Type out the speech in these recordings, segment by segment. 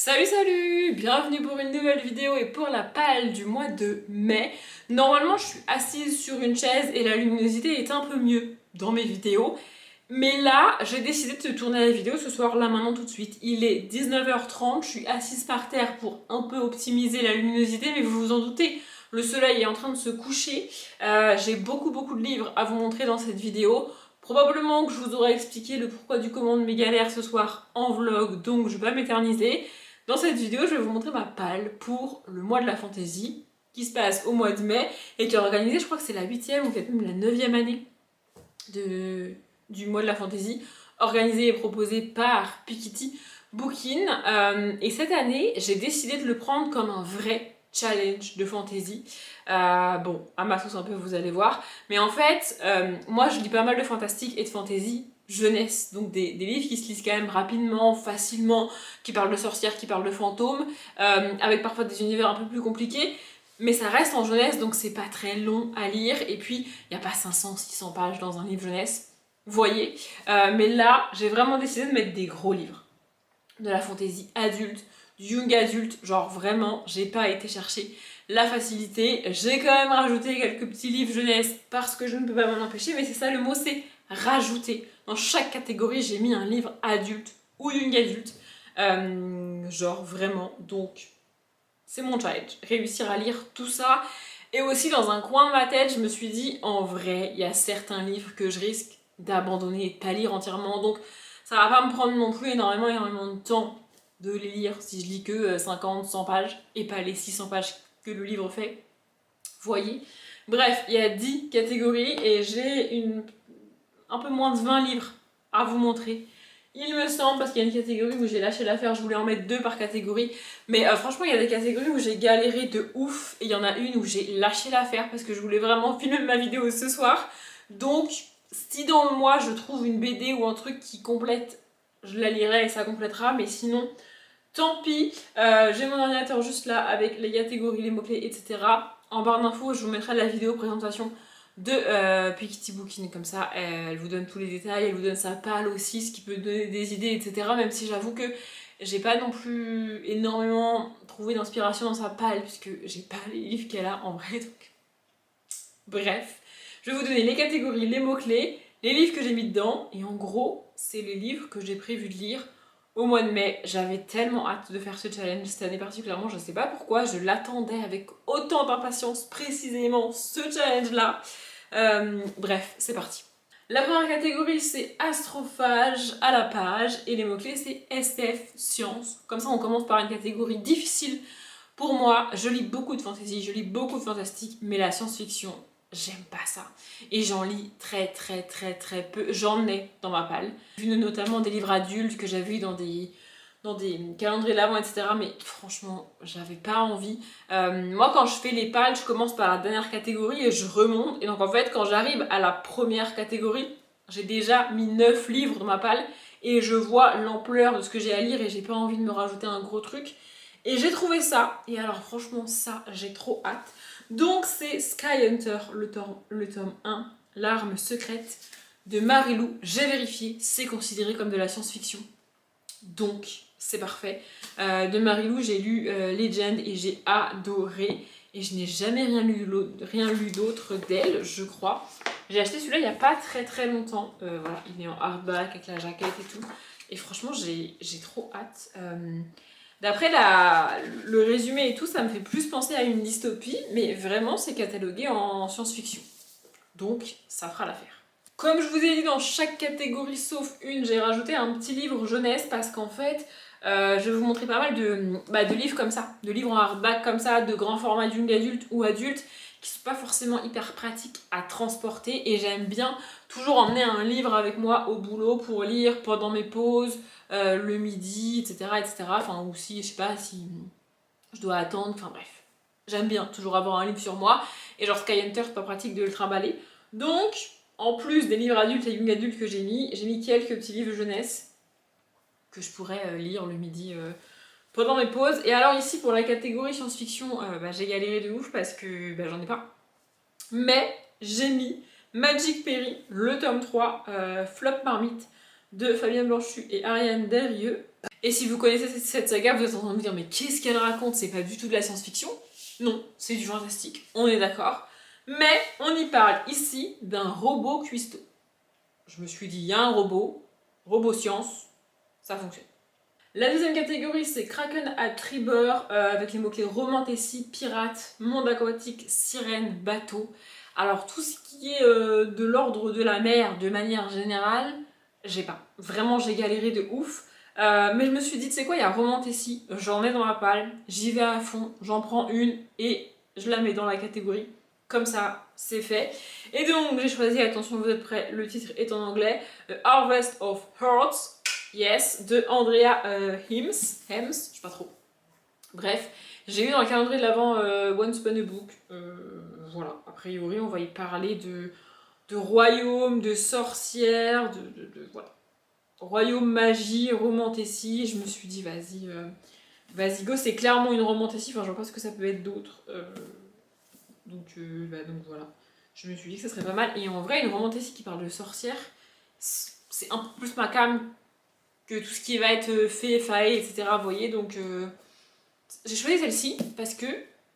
Salut, bienvenue pour une nouvelle vidéo et pour la palle du mois de mai. Normalement je suis assise sur une chaise et la luminosité est un peu mieux dans mes vidéos. Mais là j'ai décidé de te tourner la vidéo ce soir, là maintenant tout de suite. Il est 19h30, je suis assise par terre pour un peu optimiser la luminosité, mais vous vous en doutez, le soleil est en train de se coucher. J'ai beaucoup de livres à vous montrer dans cette vidéo. Probablement que je vous aurai expliqué le pourquoi du comment de mes galères ce soir en vlog, donc je vais pas m'éterniser. Dans cette vidéo, je vais vous montrer ma palle pour le mois de la fantaisie qui se passe au mois de mai et qui est organisée, je crois que c'est la 8e ou peut-être même la 9e année du mois de la fantaisie, organisée et proposée par Piketty Bookin. Et cette année, j'ai décidé de le prendre comme un vrai challenge de fantaisie. Bon, à ma sauce un peu, vous allez voir. Mais en fait, moi je lis pas mal de fantastique et de fantaisie jeunesse, donc des livres qui se lisent quand même rapidement, facilement, qui parlent de sorcières, qui parlent de fantômes, avec parfois des univers un peu plus compliqués, mais ça reste en jeunesse, donc c'est pas très long à lire, et puis il n'y a pas 500-600 pages dans un livre jeunesse, vous voyez. Mais là, j'ai vraiment décidé de mettre des gros livres, de la fantaisie adulte, du young adulte, genre vraiment, j'ai pas été chercher la facilité, j'ai quand même rajouté quelques petits livres jeunesse parce que je ne peux pas m'en empêcher, mais c'est ça le mot, c'est rajouter. Dans chaque catégorie, j'ai mis un livre adulte ou young adulte. Genre vraiment, donc c'est mon challenge. Réussir à lire tout ça. Et aussi dans un coin de ma tête, je me suis dit, en vrai, il y a certains livres que je risque d'abandonner et de pas lire entièrement. Donc ça va pas me prendre non plus énormément de temps de les lire si je lis que 50-100 pages et pas les 600 pages que le livre fait. Vous voyez. Bref, il y a 10 catégories et j'ai un peu moins de 20 livres à vous montrer. Il me semble, parce qu'il y a une catégorie où j'ai lâché l'affaire, je voulais en mettre 2 par catégorie. Mais franchement, il y a des catégories où j'ai galéré de ouf. Et il y en a une où j'ai lâché l'affaire parce que je voulais vraiment filmer ma vidéo ce soir. Donc, si dans le mois je trouve une BD ou un truc qui complète, je la lirai et ça complétera. Mais sinon, tant pis. J'ai mon ordinateur juste là avec les catégories, les mots-clés, etc. En barre d'infos, je vous mettrai la vidéo présentation de Piketty Bookin, comme ça elle vous donne tous les détails, elle vous donne sa palle aussi, ce qui peut donner des idées, etc. Même si j'avoue que j'ai pas non plus énormément trouvé d'inspiration dans sa palle, puisque j'ai pas les livres qu'elle a en vrai, donc... Bref, je vais vous donner les catégories, les mots-clés, les livres que j'ai mis dedans, et en gros, c'est les livres que j'ai prévu de lire au mois de mai. J'avais tellement hâte de faire ce challenge cette année particulièrement, je sais pas pourquoi, je l'attendais avec autant d'impatience précisément, ce challenge-là. Bref, c'est parti. La première catégorie, c'est astrophage à la page, et les mots-clés, c'est SF, science. Comme ça, on commence par une catégorie difficile. Pour moi, je lis beaucoup de fantasy, je lis beaucoup de fantastique, mais la science-fiction, j'aime pas ça. Et j'en lis très peu. J'en ai dans ma palle. J'ai vu notamment des livres adultes que j'ai vus dans des calendriers de l'Avent, etc. Mais franchement, j'avais pas envie. Moi, quand je fais les pales, je commence par la dernière catégorie et je remonte. Et donc, en fait, quand j'arrive à la première catégorie, j'ai déjà mis 9 livres dans ma palle et je vois l'ampleur de ce que j'ai à lire et j'ai pas envie de me rajouter un gros truc. Et j'ai trouvé ça. Et alors, franchement, ça, j'ai trop hâte. Donc, c'est Skyhunter, le tome 1, L'arme secrète de Marilou. J'ai vérifié, c'est considéré comme de la science-fiction. Donc, c'est parfait. De Marilou, j'ai lu Legend et j'ai adoré. Et je n'ai jamais rien lu d'autre d'elle, je crois. J'ai acheté celui-là il n'y a pas très longtemps. Voilà, il est en hardback avec la jaquette et tout. Et franchement, j'ai trop hâte. D'après le résumé et tout, ça me fait plus penser à une dystopie. Mais vraiment, c'est catalogué en science-fiction. Donc, ça fera l'affaire. Comme je vous ai dit, dans chaque catégorie sauf une, j'ai rajouté un petit livre jeunesse parce qu'en fait, je vais vous montrer pas mal de livres comme ça, de livres en hardback comme ça, de grands formats young adulte ou adulte, qui sont pas forcément hyper pratiques à transporter, et j'aime bien toujours emmener un livre avec moi au boulot pour lire pendant mes pauses, le midi, etc. Enfin, ou si, je sais pas, si je dois attendre, enfin bref. J'aime bien toujours avoir un livre sur moi, et genre Skyhunter, c'est pas pratique de le trimballer. Donc, en plus des livres adultes et young adultes que j'ai mis quelques petits livres jeunesse que je pourrais lire le midi pendant mes pauses. Et alors ici, pour la catégorie science-fiction, j'ai galéré de ouf parce que j'en ai pas. Mais j'ai mis Magic Perry, le tome 3, Flop Marmite, de Fabienne Blanchu et Ariane Derrieux. Et si vous connaissez cette saga, vous êtes en train de me dire mais qu'est-ce qu'elle raconte? C'est pas du tout de la science-fiction. Non, c'est du fantastique, on est d'accord. Mais on y parle ici d'un robot cuistot. Je me suis dit, il y a un robot science, ça fonctionne. La deuxième catégorie, c'est Kraken à Trigger, avec les mots-clés romantécie, pirate, monde aquatique, sirène, bateau. Alors tout ce qui est de l'ordre de la mer, de manière générale, j'ai pas. Vraiment, j'ai galéré de ouf. Mais je me suis dit, tu sais quoi, il y a romantécie, j'en ai dans ma palle, j'y vais à fond, j'en prends une et je la mets dans la catégorie. Comme ça, c'est fait. Et donc, j'ai choisi, attention, vous êtes prêts, le titre est en anglais, Harvest of Hearts. Yes, de Andrea Hems, je sais pas trop. Bref, j'ai eu dans le calendrier de l'avant Once Upon a Book. Voilà, a priori, on va y parler de royaume, de sorcières, voilà. Royaume, magie, romantécie. Je me suis dit, vas-y, go, c'est clairement une romantécie. Enfin, je vois pas ce que ça peut être d'autre. Donc voilà. Je me suis dit que ça serait pas mal. Et en vrai, une romantécie qui parle de sorcières, c'est un peu plus ma cam que tout ce qui va être fée, fae, etc. Vous voyez, donc j'ai choisi celle-ci parce que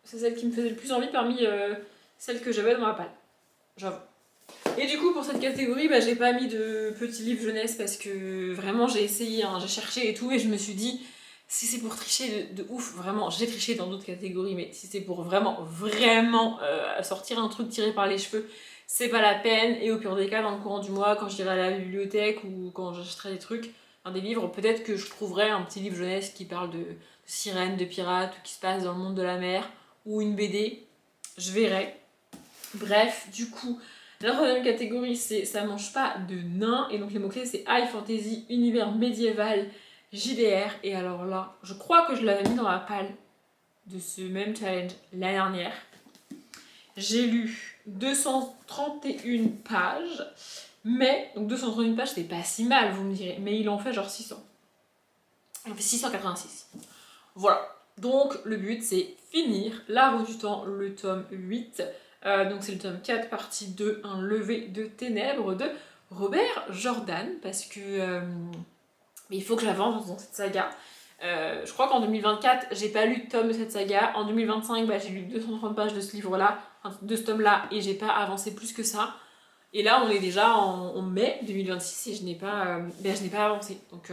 c'est celle qui me faisait le plus envie parmi celles que j'avais dans ma palle. J'avoue. Et du coup, pour cette catégorie, j'ai pas mis de petits livres jeunesse parce que vraiment j'ai essayé, hein, j'ai cherché et tout, et je me suis dit, si c'est pour tricher de ouf, vraiment, j'ai triché dans d'autres catégories, mais si c'est pour vraiment sortir un truc tiré par les cheveux, c'est pas la peine. Et au pire des cas, dans le courant du mois, quand j'irai à la bibliothèque ou quand j'achèterai des trucs, des livres, peut-être que je trouverai un petit livre jeunesse qui parle de sirènes, de pirates, ou qui se passe dans le monde de la mer, ou une BD, je verrai. Bref, du coup, la troisième catégorie, c'est ça mange pas de nains, et donc les mots-clés, c'est high fantasy, univers médiéval, JDR, et alors là, je crois que je l'avais mis dans la palle de ce même challenge l'année dernière. J'ai lu 231 pages, mais, donc 231 pages, c'est pas si mal, vous me direz, mais il en fait genre 600. Il en fait 686. Voilà. Donc le but c'est finir La Roue du Temps, le tome 8. Donc c'est le tome 4, partie 2, Un lever de ténèbres de Robert Jordan, parce que il faut que j'avance dans cette saga. Je crois qu'en 2024, j'ai pas lu de tome de cette saga. En 2025, j'ai lu 230 pages de ce livre-là, de ce tome-là, et j'ai pas avancé plus que ça. Et là, on est déjà en mai 2026 et je n'ai pas avancé. Donc,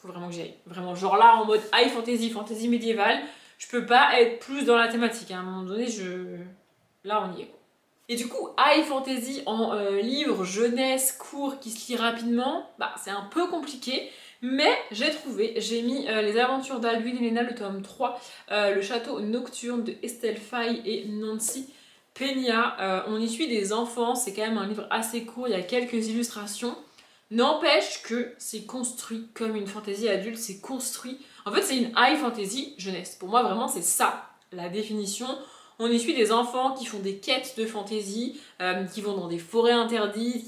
faut vraiment que j'y aille. Vraiment, genre là, en mode high fantasy, fantasy médiévale, je peux pas être plus dans la thématique. À un moment donné, là, on y est, quoi. Et du coup, high fantasy en livre jeunesse court qui se lit rapidement, c'est un peu compliqué. Mais j'ai mis Les Aventures d'Alduin et Lena, le tome 3, Le Château Nocturne de Estelle Faye et Nancy Peña. On y suit des enfants, c'est quand même un livre assez court, il y a quelques illustrations. N'empêche que c'est construit comme une fantasy adulte, c'est construit. En fait, c'est une high fantasy jeunesse. Pour moi, vraiment, c'est ça la définition. On y suit des enfants qui font des quêtes de fantasy, qui vont dans des forêts interdites,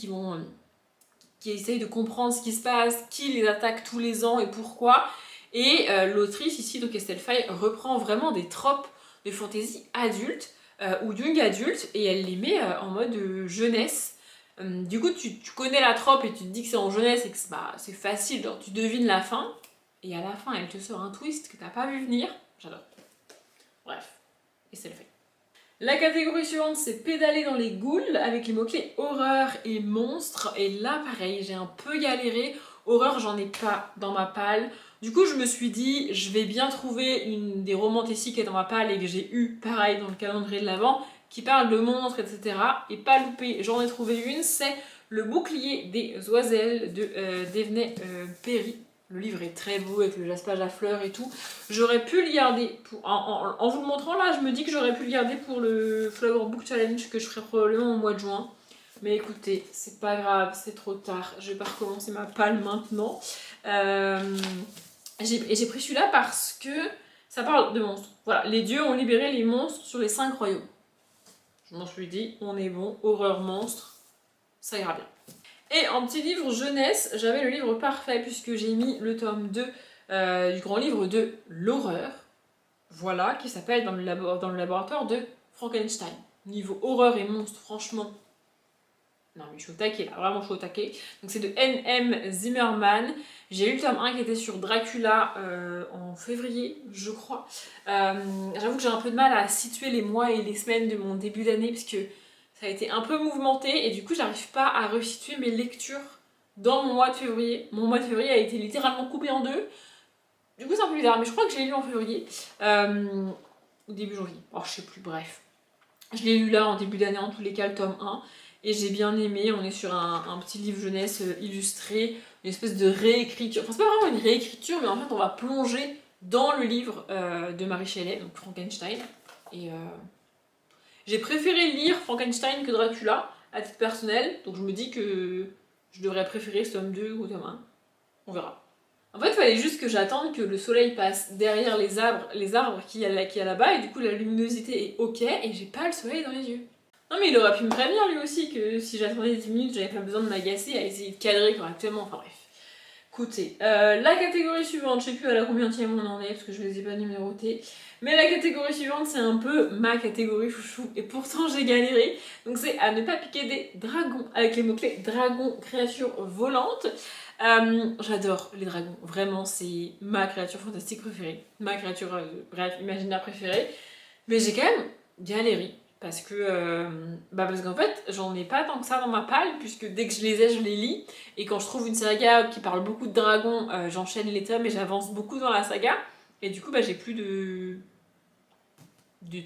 qui essayent de comprendre ce qui se passe, qui les attaque tous les ans et pourquoi. Et l'autrice ici, donc Estelle Faye, reprend vraiment des tropes de fantasy adulte ou young adulte et elle les met en mode jeunesse. Du coup, tu connais la trope et tu te dis que c'est en jeunesse et que c'est facile, genre tu devines la fin. Et à la fin, elle te sort un twist que t'as pas vu venir. J'adore. Bref, Estelle Faye. La catégorie suivante, c'est pédaler dans les ghouls avec les mots-clés horreur et monstres. Et là, pareil, j'ai un peu galéré. Horreur, j'en ai pas dans ma palle. Du coup, je me suis dit, je vais bien trouver une des romantécies qui est dans ma palle et que j'ai eu, pareil, dans le calendrier de l'avant, qui parle de monstres, etc. Et pas loupé, j'en ai trouvé une, c'est Le bouclier des oiselles de Devney Perry. Le livre est très beau avec le jaspage à fleurs et tout. J'aurais pu le garder, en vous le montrant là, je me dis que j'aurais pu le garder pour le Flower Book Challenge que je ferai probablement au mois de juin. Mais écoutez, c'est pas grave, c'est trop tard. Je vais pas recommencer ma palle maintenant. J'ai pris celui-là parce que ça parle de monstres. Voilà, les dieux ont libéré les monstres sur les 5 royaumes. Je m'en suis dit, on est bon, horreur monstre, ça ira bien. Et en petit livre jeunesse, j'avais le livre parfait puisque j'ai mis le tome 2 du grand livre de l'horreur. Voilà, qui s'appelle dans le laboratoire de Frankenstein. Niveau horreur et monstre, franchement, Non mais je suis au taquet là, vraiment je suis au taquet. Donc c'est de N.M. Zimmerman. J'ai lu le tome 1 qui était sur Dracula en février, je crois. J'avoue que j'ai un peu de mal à situer les mois et les semaines de mon début d'année parce que ça a été un peu mouvementé et du coup j'arrive pas à resituer mes lectures dans mon mois de février. Mon mois de février a été littéralement coupé en deux. Du coup c'est un peu bizarre, mais je crois que je l'ai lu en février. Ou début janvier. Oh je sais plus, bref. Je l'ai lu là en début d'année en tous les cas, le tome 1. Et j'ai bien aimé, on est sur un petit livre jeunesse illustré, une espèce de réécriture. Enfin, c'est pas vraiment une réécriture, mais en fait, on va plonger dans le livre de Mary Shelley, donc Frankenstein. Et j'ai préféré lire Frankenstein que Dracula, à titre personnel, donc je me dis que je devrais préférer ce tome 2 ou tome 1. On verra. En fait, il fallait juste que j'attende que le soleil passe derrière les arbres qu'il y a là-bas, et du coup, la luminosité est ok, et j'ai pas le soleil dans les yeux. Non mais il aurait pu me prévenir lui aussi que si j'attendais 10 minutes, j'avais pas besoin de m'agacer à essayer de cadrer correctement, enfin bref. Écoutez, la catégorie suivante, je sais plus à la combienième on en est parce que je les ai pas numérotés, mais la catégorie suivante c'est un peu ma catégorie chouchou et pourtant j'ai galéré, donc c'est à ne pas piquer des dragons avec les mots-clés dragon, créature volante. J'adore les dragons, vraiment c'est ma créature fantastique préférée, ma créature, bref, imaginaire préférée, mais j'ai quand même galéré. Parce que, parce qu'en fait, j'en ai pas tant que ça dans ma palle, puisque dès que je les ai, je les lis. Et quand je trouve une saga qui parle beaucoup de dragons, j'enchaîne les tomes et j'avance beaucoup dans la saga. Et du coup, j'ai plus de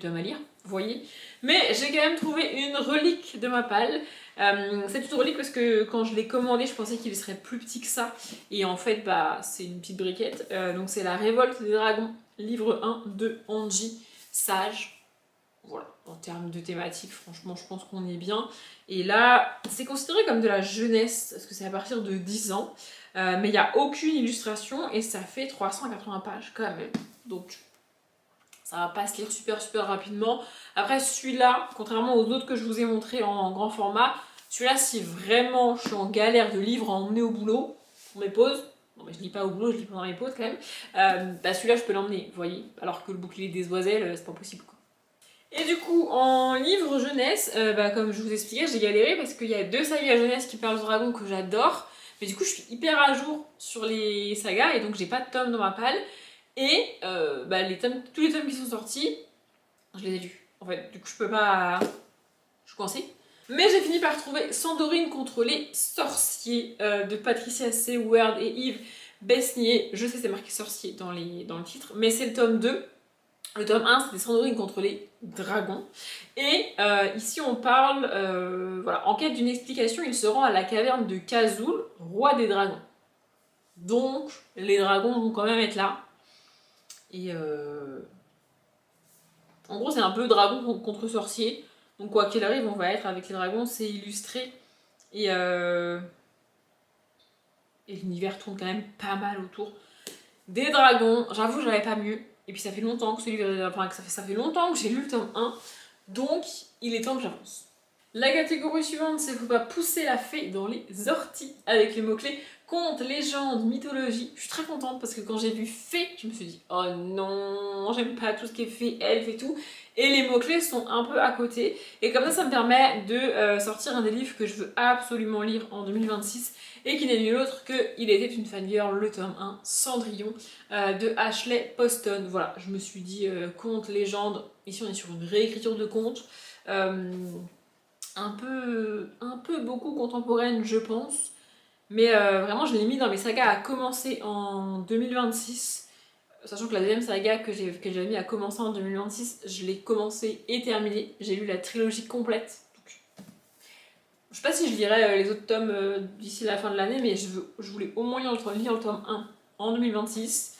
tomes à lire, vous voyez. Mais j'ai quand même trouvé une relique de ma palle. C'est une relique parce que quand je l'ai commandé, je pensais qu'il serait plus petit que ça. Et en fait, c'est une petite briquette. Donc c'est La Révolte des Dragons, livre 1 de Angie Sage. Voilà, en termes de thématique, franchement, je pense qu'on est bien. Et là, c'est considéré comme de la jeunesse, parce que c'est à partir de 10 ans. Mais il n'y a aucune illustration et ça fait 380 pages quand même. Donc, ça va pas se lire super super rapidement. Après, celui-là, contrairement aux autres que je vous ai montrés en grand format, celui-là, si vraiment je suis en galère de livres à emmener au boulot, pour mes pauses, non mais je lis pas au boulot, je lis pendant mes pauses quand même, celui-là, je peux l'emmener, vous voyez. Alors que le bouclier des oiselles, c'est pas possible quoi. Et du coup, en livre jeunesse, comme je vous expliquais, j'ai galéré parce qu'il y a 2 sagas jeunesse qui parlent de dragons que j'adore. Mais du coup, je suis hyper à jour sur les sagas et donc j'ai pas de tomes dans ma palle. Et tous les tomes qui sont sortis, je les ai lus. En fait, du coup, je peux pas. Je suis coincée. Mais j'ai fini par trouver Sandorine contre les sorciers de Patricia Seward et Yves Besnier. Je sais, c'est marqué sorcier dans le titre, mais c'est le tome 2. Le tome 1, c'était Sandorine contre les dragons. Et ici, on parle, en quête d'une explication, il se rend à la caverne de Kazul, roi des dragons. Donc, les dragons vont quand même être là. Et en gros, c'est un peu dragon contre sorcier. Donc, quoi qu'il arrive, on va être avec les dragons, c'est illustré. Et l'univers tourne quand même pas mal autour des dragons. J'avoue, j'avais pas mieux. Et puis ça fait longtemps que ça fait longtemps que j'ai lu le tome 1, donc il est temps que j'avance. La catégorie suivante, c'est faut pas pousser la fée dans les orties avec les mots-clés contes, légendes, mythologie. Je suis très contente parce que quand j'ai vu fée, je me suis dit oh non, j'aime pas tout ce qui est fée, elfe et tout. Et les mots-clés sont un peu à côté. Et comme ça me permet de sortir un des livres que je veux absolument lire en 2026 et qui n'est nul autre que Il était une fangirl, le tome 1, Cendrillon, de Ashley Poston. Voilà, je me suis dit conte, légende. Ici on est sur une réécriture de conte. Un peu beaucoup contemporaine, je pense. Mais vraiment, je l'ai mis dans mes sagas à commencer en 2026. Sachant que la deuxième saga que j'avais mis à commencer en 2026, je l'ai commencé et terminé. J'ai lu la trilogie complète. Donc, je sais pas si je lirai les autres tomes d'ici la fin de l'année, mais je voulais au moins lire le tome 1 en 2026.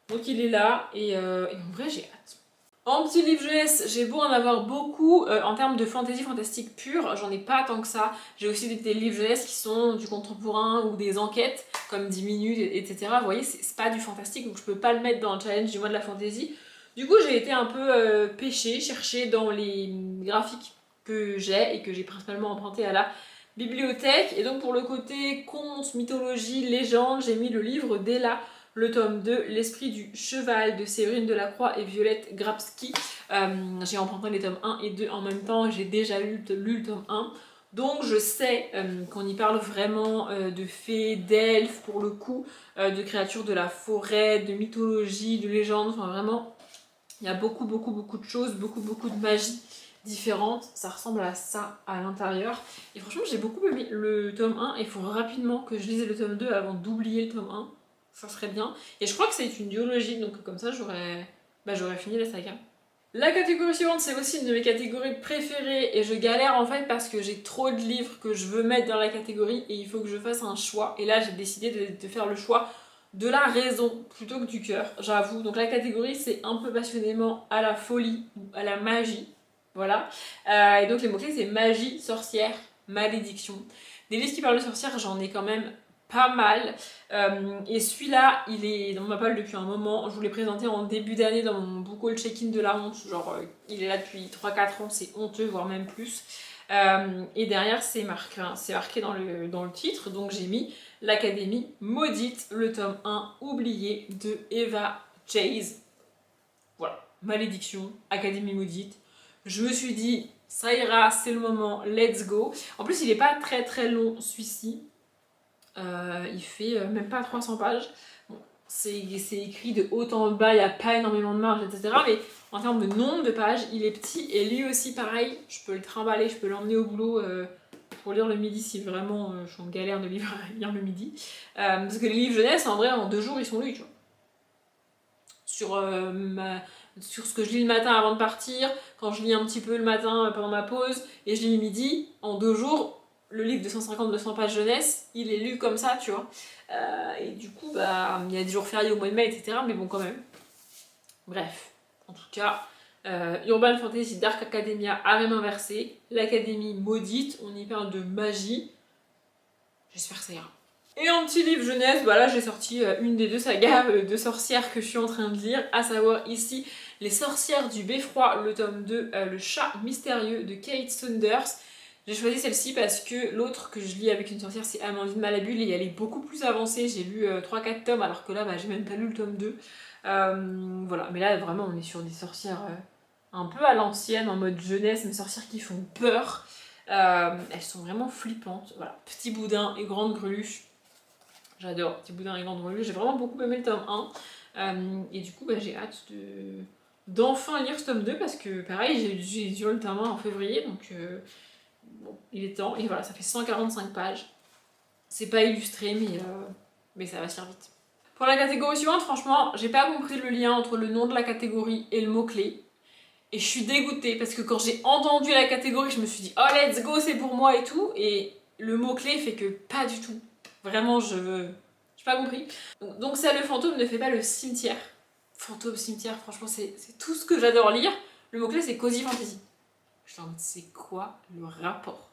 Donc il est là, et en vrai j'ai hâte. En petit livre jeunesse, j'ai beau en avoir beaucoup, en termes de fantastique pure, j'en ai pas tant que ça. J'ai aussi des livres jeunesse qui sont du contemporain ou des enquêtes, comme 10 minutes, etc. Vous voyez, c'est pas du fantastique, donc je peux pas le mettre dans le challenge du mois de la fantasy. Du coup, j'ai été un peu pêcher, chercher dans les graphiques que j'ai et que j'ai principalement emprunté à la bibliothèque. Et donc pour le côté conte, mythologie, légende, j'ai mis le livre d'Ella, le tome 2, L'esprit du cheval de Séverine Delacroix et Violette Grabski. J'ai emprunté les tomes 1 et 2 en même temps, j'ai déjà lu le tome 1. Donc je sais qu'on y parle vraiment de fées, d'elfes pour le coup, de créatures de la forêt, de mythologie, de légendes, enfin vraiment, il y a beaucoup de choses, beaucoup de magie différente, ça ressemble à ça à l'intérieur. Et franchement, j'ai beaucoup aimé le tome 1, et il faut rapidement que je lise le tome 2 avant d'oublier le tome 1, ça serait bien. Et je crois que c'est une duologie, donc comme ça j'aurais fini la saga. La catégorie suivante, c'est aussi une de mes catégories préférées, et je galère en fait parce que j'ai trop de livres que je veux mettre dans la catégorie et il faut que je fasse un choix. Et là, j'ai décidé de faire le choix de la raison plutôt que du cœur, j'avoue. Donc la catégorie, c'est un peu passionnément à la folie ou à la magie. Voilà. Et donc les mots-clés, c'est magie, sorcière, malédiction. Des livres qui parlent de sorcière, j'en ai quand même pas mal. Et celui-là, il est dans ma palle depuis un moment. Je vous l'ai présenté en début d'année dans mon book haul check-in de la honte. Genre, il est là depuis 3-4 ans, c'est honteux, voire même plus. Et derrière, c'est marqué dans le titre. Donc j'ai mis l'Académie maudite, le tome 1 oublié de Eva Chase. Voilà, malédiction, Académie maudite. Je me suis dit, ça ira, c'est le moment, let's go. En plus, il n'est pas très long celui-ci. Il fait même pas 300 pages. Bon, c'est écrit de haut en bas, il n'y a pas énormément de marge, etc. Mais en termes de nombre de pages, il est petit. Et lui aussi, pareil, je peux le trimballer, je peux l'emmener au boulot pour lire le midi si vraiment je suis en galère de lire le midi. Parce que les livres jeunesse, en vrai, en 2 jours, ils sont lus, tu vois. Sur ce que je lis le matin avant de partir, quand je lis un petit peu le matin pendant ma pause, et je lis le midi, en 2 jours, le livre de 150-200 pages jeunesse, il est lu comme ça, tu vois. Et du coup, bah, il y a des jours fériés au mois de mai, etc. Mais bon, quand même. Bref, en tout cas, Urban Fantasy Dark Academia, Harem inversé, l'Académie maudite, on y parle de magie. J'espère que ça ira. Et en petit livre jeunesse, bah là j'ai sorti une des 2 sagas de sorcières que je suis en train de lire, à savoir ici Les sorcières du beffroi, le tome 2, le chat mystérieux de Kate Saunders. J'ai choisi celle-ci parce que l'autre que je lis avec une sorcière, c'est Amandine Malabule, et elle est beaucoup plus avancée. J'ai lu 3-4 tomes, alors que là, bah, j'ai même pas lu le tome 2. Voilà, mais là, vraiment, on est sur des sorcières un peu à l'ancienne, en mode jeunesse, mais sorcières qui font peur. Elles sont vraiment flippantes. Voilà, Petit Boudin et Grande Greluche. J'adore Petit Boudin et Grande Greluche. J'ai vraiment beaucoup aimé le tome 1. Et du coup, bah, j'ai hâte d'enfin lire ce tome 2 parce que, pareil, j'ai lu le tome 1 en février, donc... Bon, il est temps, et voilà, ça fait 145 pages. C'est pas illustré, mais ça va se faire vite. Pour la catégorie suivante, franchement, j'ai pas compris le lien entre le nom de la catégorie et le mot-clé. Et je suis dégoûtée, parce que quand j'ai entendu la catégorie, je me suis dit, oh let's go, c'est pour moi et tout. Et le mot-clé fait que pas du tout. Vraiment, j'ai pas compris. Donc ça, le fantôme ne fait pas le cimetière. Fantôme, cimetière, franchement, c'est tout ce que j'adore lire. Le mot-clé, c'est Cozy Fantasy. Je me dis, c'est quoi le rapport?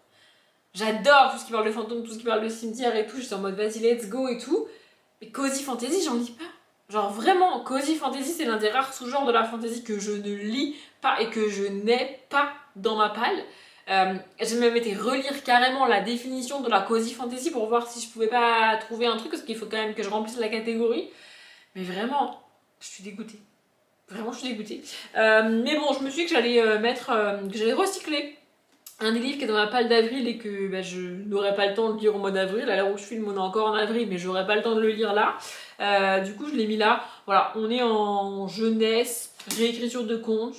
J'adore tout ce qui parle de fantômes, tout ce qui parle de cimetière et tout. J'étais en mode vas-y, let's go et tout. Mais Cozy Fantasy, j'en lis pas. Genre vraiment, Cozy Fantasy, c'est l'un des rares sous-genres de la fantasy que je ne lis pas et que je n'ai pas dans ma palle. J'ai même été relire carrément la définition de la Cozy Fantasy pour voir si je pouvais pas trouver un truc, parce qu'il faut quand même que je remplisse la catégorie. Mais vraiment, je suis dégoûtée. Vraiment, je suis dégoûtée. Mais bon, je me suis dit que j'allais que j'allais recycler un des livres qui est dans ma palle d'avril et que bah, je n'aurais pas le temps de lire au mois d'avril. À l'heure où je filme, on est encore en avril, mais j'aurais pas le temps de le lire là. Du coup, je l'ai mis là. Voilà, on est en jeunesse, réécriture de contes.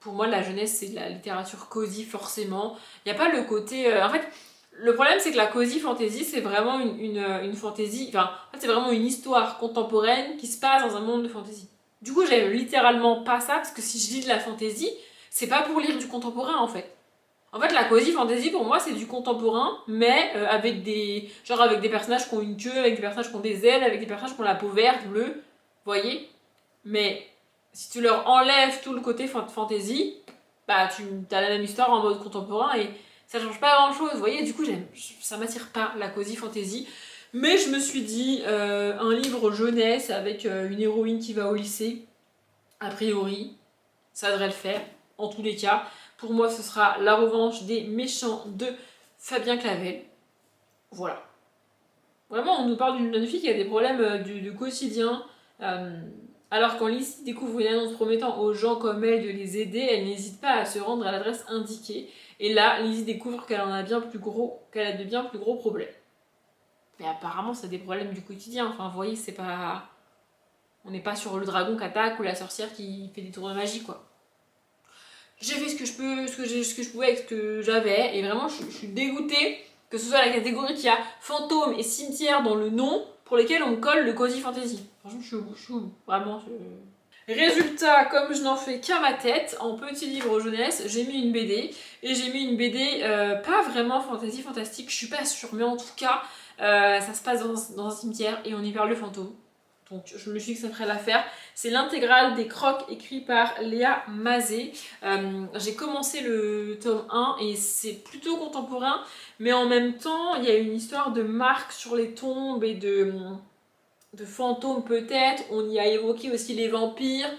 Pour moi, la jeunesse, c'est de la littérature cosy, forcément. Il n'y a pas le côté... en fait, le problème, c'est que la cozy fantasy, c'est vraiment une fantasy... Enfin, en fait, c'est vraiment une histoire contemporaine qui se passe dans un monde de fantasy. Du coup, j'aime littéralement pas ça, parce que si je lis de la fantasy, c'est pas pour lire du contemporain, en fait. En fait, la cozy fantasy, pour moi, c'est du contemporain, mais avec des personnages qui ont une queue, avec des personnages qui ont des ailes, avec des personnages qui ont la peau verte, bleue, vous voyez. Mais si tu leur enlèves tout le côté fantasy, bah tu as la même histoire en mode contemporain et ça change pas grand chose, vous voyez. Du coup, ça m'attire pas la cozy fantasy. Mais je me suis dit, un livre jeunesse avec une héroïne qui va au lycée, a priori, ça devrait le faire, en tous les cas. Pour moi, ce sera La revanche des méchants de Fabien Clavel. Voilà. Vraiment, on nous parle d'une jeune fille qui a des problèmes du quotidien. Alors quand Lizzie découvre une annonce promettant aux gens comme elle de les aider, elle n'hésite pas à se rendre à l'adresse indiquée. Et là, Lizzie découvre qu'elle en a bien plus gros, qu'elle a de bien plus gros problèmes. Mais apparemment, c'est des problèmes du quotidien. Enfin, vous voyez, c'est pas... On n'est pas sur le dragon qui attaque ou la sorcière qui fait des tours de magie, quoi. J'ai fait ce que je peux, ce que je pouvais avec ce que j'avais, et vraiment, je suis dégoûtée que ce soit la catégorie qui a fantôme et cimetière dans le nom, pour lesquels on colle le cozy fantasy. Franchement, je suis au bout. Vraiment, Résultat, comme je n'en fais qu'à ma tête, en petit livre jeunesse, j'ai mis une BD. Et j'ai mis une BD pas vraiment fantasy fantastique, je suis pas sûre. Mais en tout cas, ça se passe dans un cimetière et on y perd le fantôme. Donc je me suis dit que ça ferait l'affaire. C'est l'intégrale des crocs écrits par Léa Mazet. J'ai commencé le tome 1 et c'est plutôt contemporain. Mais en même temps, il y a une histoire de marques sur les tombes et de fantômes peut-être. On y a évoqué aussi les vampires.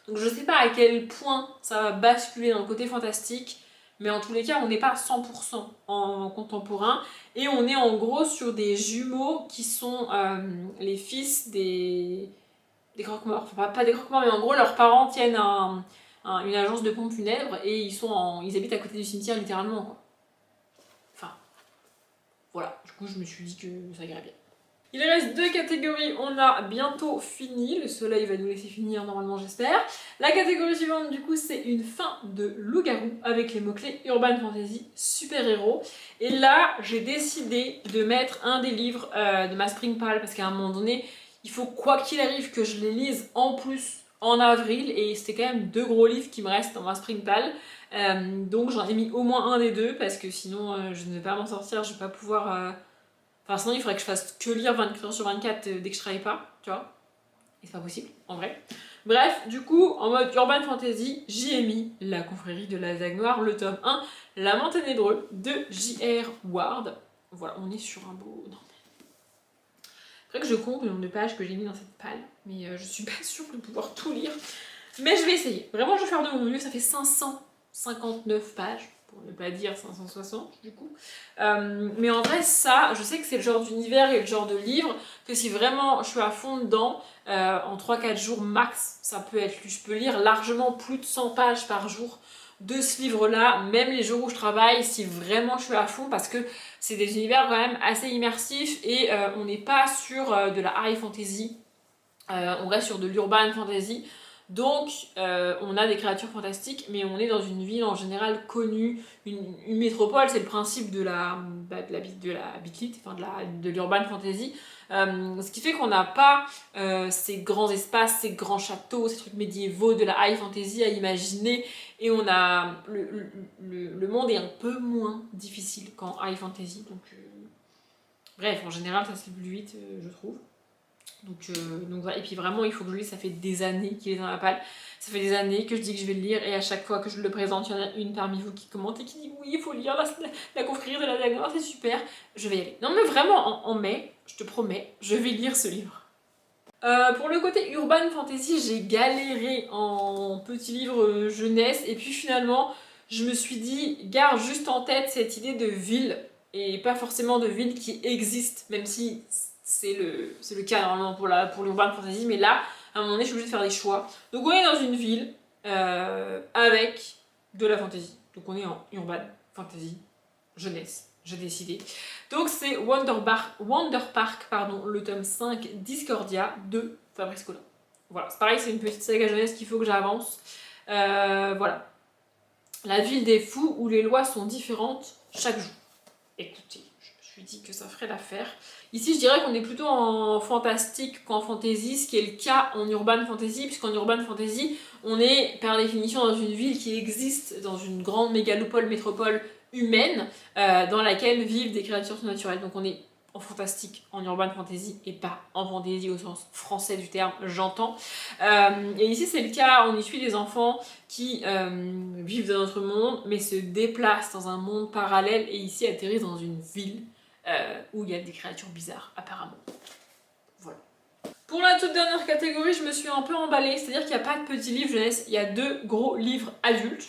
Donc je sais pas à quel point ça va basculer dans le côté fantastique. Mais en tous les cas, on n'est pas 100% en contemporain. Et on est en gros sur des jumeaux qui sont les fils des croque-morts. Enfin, pas des croque-morts, mais en gros, leurs parents tiennent une agence de pompes funèbres et ils habitent à côté du cimetière littéralement, quoi. Enfin, voilà. Du coup, je me suis dit que ça irait bien. Il reste 2 catégories, on a bientôt fini, le soleil va nous laisser finir normalement j'espère. La catégorie suivante du coup c'est une fin de loup-garou avec les mots-clés Urban Fantasy super-héros. Et là j'ai décidé de mettre un des livres de ma Spring Pal parce qu'à un moment donné il faut quoi qu'il arrive que je les lise en plus en avril et c'était quand même 2 gros livres qui me restent dans ma Spring Pal. Donc j'en ai mis au moins un des deux parce que sinon je ne vais pas m'en sortir, je vais pas pouvoir... Enfin, sinon, il faudrait que je fasse que lire 24 heures sur 24 dès que je travaille pas, tu vois. Et c'est pas possible, en vrai. Bref, du coup, en mode Urban Fantasy, j'y ai mis La confrérie de la Dague Noire, le tome 1, L'amant ténébreux de J.R. Ward. Voilà, on est sur un beau... Non. Faudrait que je compte le nombre de pages que j'ai mis dans cette palle, mais je suis pas sûre de pouvoir tout lire. Mais je vais essayer. Vraiment, je vais faire de mon mieux, ça fait 559 pages. Pour ne pas dire 560 du coup. Mais en vrai ça, je sais que c'est le genre d'univers et le genre de livre que si vraiment je suis à fond dedans, en 3-4 jours max, ça peut être lu. Je peux lire largement plus de 100 pages par jour de ce livre-là, même les jours où je travaille, si vraiment je suis à fond, parce que c'est des univers quand même assez immersifs et on n'est pas sur de la high fantasy, on reste sur de l'urban fantasy. Donc, on a des créatures fantastiques, mais on est dans une ville en général connue, une métropole, c'est le principe de la bitlit, enfin de l'urban fantasy. Ce qui fait qu'on n'a pas ces grands espaces, ces grands châteaux, ces trucs médiévaux de la high fantasy à imaginer, et on a le monde est un peu moins difficile qu'en high fantasy. Donc, bref, en général, ça se lit plus vite, je trouve. Donc voilà, et puis vraiment il faut que je le lise, ça fait des années qu'il est dans la palle, ça fait des années que je dis que je vais le lire et à chaque fois que je le présente, il y en a une parmi vous qui commente et qui dit oui il faut lire la confrérie de la Dague Noire, c'est super, je vais y aller. Non mais vraiment en mai, je te promets, je vais lire ce livre. Pour le côté urban fantasy, j'ai galéré en petit livre jeunesse et puis finalement je me suis dit garde juste en tête cette idée de ville et pas forcément de ville qui existe, même si c'est le cas normalement pour l'urban fantasy, mais là, à un moment donné, je suis obligée de faire des choix. Donc on est dans une ville avec de la fantasy. Donc on est en urban fantasy, jeunesse, j'ai décidé. Donc c'est Wonder Park, le tome 5, Discordia de Fabrice Collin. Voilà, c'est pareil, c'est une petite saga jeunesse qu'il faut que j'avance. Voilà. La ville des fous où les lois sont différentes chaque jour. Écoutez, je me suis dit que ça ferait l'affaire. Ici, je dirais qu'on est plutôt en fantastique qu'en fantasy, ce qui est le cas en urban fantasy, puisqu'en urban fantasy, on est par définition dans une ville qui existe, dans une grande mégalopole, métropole humaine, dans laquelle vivent des créatures surnaturelles. Donc on est en fantastique, en urban fantasy, et pas en fantasy au sens français du terme, j'entends. Et ici, c'est le cas, on y suit des enfants qui vivent dans notre monde, mais se déplacent dans un monde parallèle, et ici atterrissent dans une ville où il y a des créatures bizarres, apparemment. Voilà. Pour la toute dernière catégorie, je me suis un peu emballée, c'est-à-dire qu'il n'y a pas de petits livres jeunesse, il y a 2 gros livres adultes,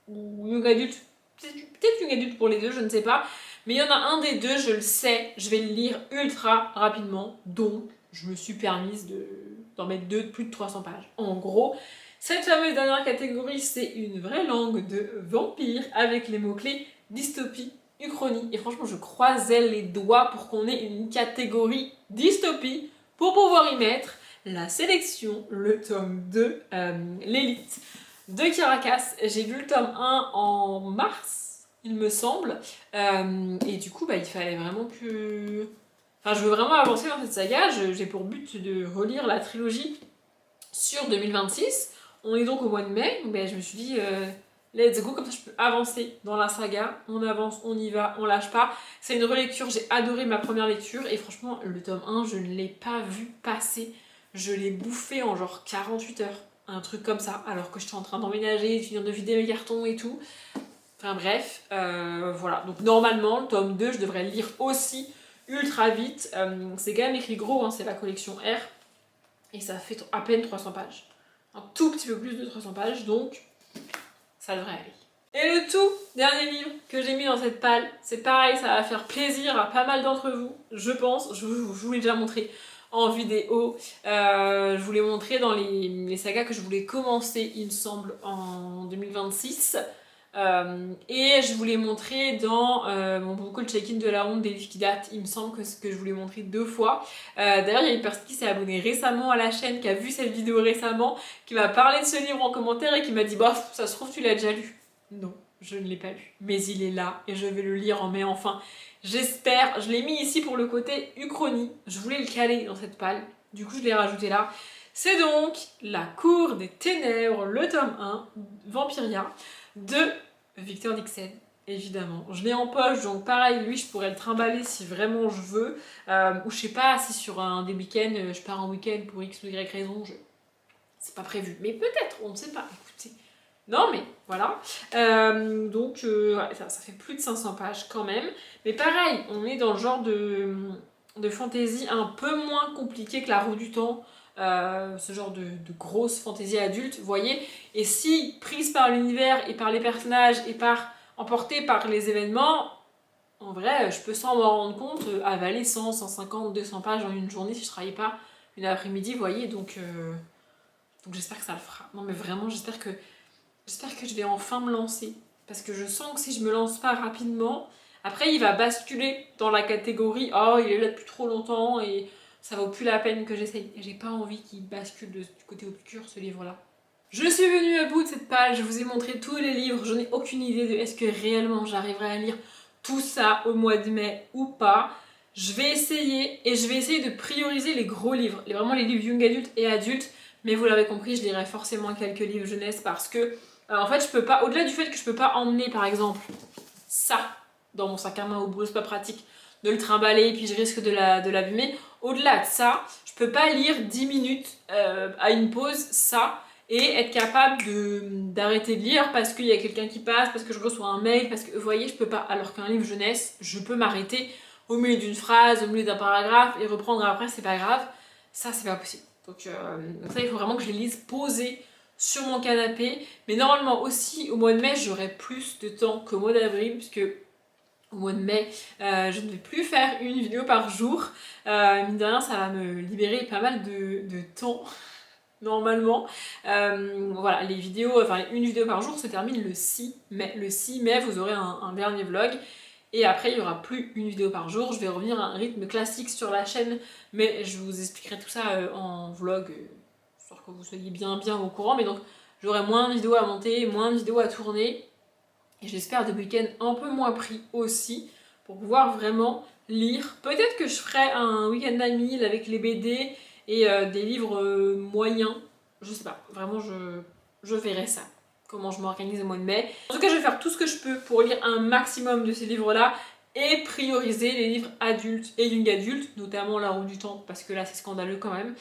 ou young adulte, peut-être young adulte pour les deux, je ne sais pas, mais il y en a un des deux, je le sais, je vais le lire ultra rapidement, donc je me suis permise d'en mettre 2 de plus de 300 pages. En gros, Cette fameuse dernière catégorie, c'est une vraie langue de vampire avec les mots-clés dystopie, uchronie. Et franchement, je croisais les doigts pour qu'on ait une catégorie dystopie pour pouvoir y mettre la sélection, le tome 2, l'élite de Caracas. J'ai lu le tome 1 en mars, il me semble. Et du coup, il fallait vraiment que... Enfin, je veux vraiment avancer dans cette saga. J'ai pour but de relire la trilogie sur 2026. On est donc au mois de mai, donc je me suis dit, let's go, comme ça je peux avancer dans la saga. On avance, on y va, on lâche pas. C'est une relecture, j'ai adoré ma première lecture, et franchement, le tome 1, je ne l'ai pas vu passer. Je l'ai bouffé en genre 48 heures, un truc comme ça, alors que j'étais en train d'emménager, de finir de vider mes cartons et tout. Enfin bref, voilà. Donc normalement, le tome 2, je devrais le lire aussi ultra vite. C'est quand même écrit gros, hein, c'est la collection R, et ça fait à peine 300 pages. Un tout petit peu plus de 300 pages, donc ça devrait aller. Et le tout dernier livre que j'ai mis dans cette palle, c'est pareil, ça va faire plaisir à pas mal d'entre vous, je pense. Je vous l'ai déjà montré en vidéo. Je vous l'ai montré dans les sagas que je voulais commencer, il me semble, en 2026. Et je vous l'ai montré dans mon beaucoup le check-in de la honte des livres qui datent. Il me semble que je vous l'ai montré 2 fois. D'ailleurs, il y a une personne qui s'est abonnée récemment à la chaîne, qui a vu cette vidéo récemment, qui m'a parlé de ce livre en commentaire et qui m'a dit bof, ça se trouve tu l'as déjà lu. Non, je ne l'ai pas lu, mais il est là et je vais le lire en mai enfin. J'espère, je l'ai mis ici pour le côté uchronie. Je voulais le caler dans cette palle, du coup je l'ai rajouté là. C'est donc La Cour des Ténèbres, le tome 1, Vampiria, de Victor Dixon, évidemment. Je l'ai en poche, donc pareil, lui, je pourrais le trimballer si vraiment je veux. Ou je sais pas, si sur un des week-ends, je pars en week-end pour X ou Y raison, c'est pas prévu. Mais peut-être, on ne sait pas, écoutez. Non, mais voilà. Donc, ouais, ça fait plus de 500 pages quand même. Mais pareil, on est dans le genre de fantasy un peu moins compliqué que La Roue du Temps. Ce genre de grosse fantaisie adulte, vous voyez. Et si, prise par l'univers et par les personnages et emportée par les événements, en vrai, je peux sans m'en rendre compte avaler 100, 150, 200 pages en une journée si je travaillais pas une après-midi, vous voyez. Donc j'espère que ça le fera. Non mais vraiment, j'espère que je vais enfin me lancer. Parce que je sens que si je me lance pas rapidement, après il va basculer dans la catégorie « Oh, il est là depuis trop longtemps et ça vaut plus la peine que j'essaye. » Et j'ai pas envie qu'il bascule du côté obscur, ce livre-là. Je suis venue à bout de cette page, je vous ai montré tous les livres, je n'ai aucune idée de est-ce que réellement j'arriverai à lire tout ça au mois de mai ou pas. Je vais essayer, et je vais essayer de prioriser les gros livres, vraiment les livres young adultes et adultes, mais vous l'avez compris, je lirai forcément quelques livres jeunesse parce que en fait je peux pas, au-delà du fait que je peux pas emmener par exemple ça dans mon sac à main au boulot, c'est pas pratique de le trimballer et puis je risque de l'abîmer. Au-delà de ça, je peux pas lire 10 minutes à une pause ça et être capable d'arrêter de lire parce qu'il y a quelqu'un qui passe, parce que je reçois un mail, parce que vous voyez, je peux pas. Alors qu'un livre jeunesse, je peux m'arrêter au milieu d'une phrase, au milieu d'un paragraphe et reprendre après, c'est pas grave. Ça, c'est pas possible. Donc ça, il faut vraiment que je les lise posées sur mon canapé. Mais normalement aussi, au mois de mai, j'aurai plus de temps qu'au mois d'avril, puisque au mois de mai, je ne vais plus faire une vidéo par jour. Mine de rien, ça va me libérer pas mal de temps, normalement. Voilà, les vidéos, enfin une vidéo par jour se termine le 6 mai. Le 6 mai, vous aurez un dernier vlog. Et après, il n'y aura plus une vidéo par jour. Je vais revenir à un rythme classique sur la chaîne, mais je vous expliquerai tout ça en vlog, histoire que vous soyez bien au courant. Mais donc, j'aurai moins de vidéos à monter, moins de vidéos à tourner. Et j'espère des week-ends un peu moins pris aussi, pour pouvoir vraiment lire. Peut-être que je ferai un week-end à 1000 avec les BD et des livres moyens. Je sais pas, vraiment je verrai ça. Comment je m'organise au mois de mai. En tout cas, je vais faire tout ce que je peux pour lire un maximum de ces livres-là et prioriser les livres adultes et young adultes, notamment La Roue du Temps, parce que là c'est scandaleux quand même.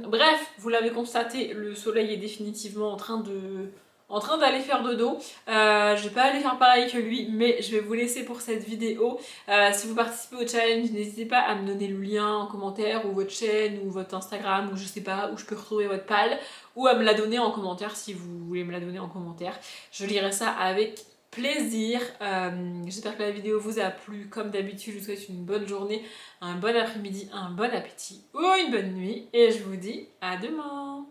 Bref, vous l'avez constaté, le soleil est définitivement en train d'aller faire dodo. Je vais pas aller faire pareil que lui, mais je vais vous laisser pour cette vidéo. Si vous participez au challenge, n'hésitez pas à me donner le lien en commentaire, ou votre chaîne, ou votre Instagram, ou je sais pas, où je peux retrouver votre palle, ou à me la donner en commentaire si vous voulez me la donner en commentaire. Je lirai ça avec plaisir. J'espère que la vidéo vous a plu. Comme d'habitude, je vous souhaite une bonne journée, un bon après-midi, un bon appétit ou une bonne nuit. Et je vous dis à demain.